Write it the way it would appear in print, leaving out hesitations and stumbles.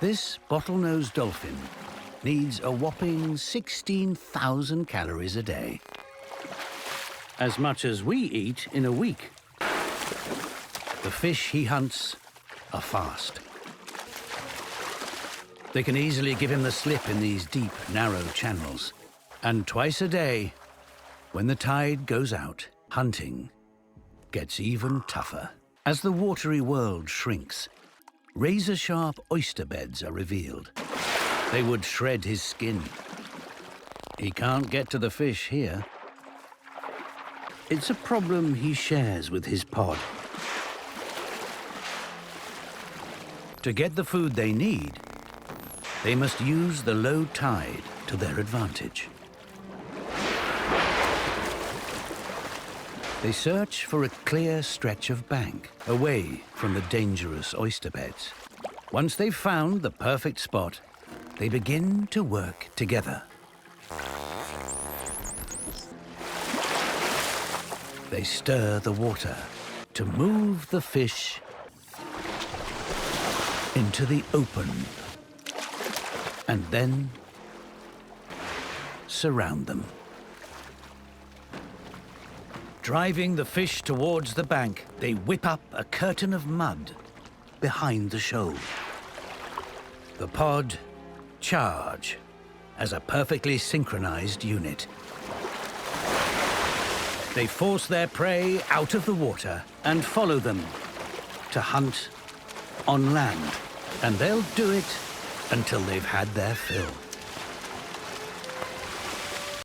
This bottlenose dolphin needs a whopping 16,000 calories a day. As much as we eat in a week. The fish he hunts are fast. They can easily give him the slip in these deep, narrow channels. And twice a day, when the tide goes out, hunting gets even tougher. As the watery world shrinks, razor-sharp oyster beds are revealed. They would shred his skin. He can't get to the fish here. It's a problem he shares with his pod. To get the food they need, they must use the low tide to their advantage. They search for a clear stretch of bank, away from the dangerous oyster beds. Once they've found the perfect spot, they begin to work together. They stir the water to move the fish into the open, and then surround them. Driving the fish towards the bank, they whip up a curtain of mud behind the shoal. The pod charge as a perfectly synchronized unit. They force their prey out of the water and follow them to hunt on land. And they'll do it until they've had their fill.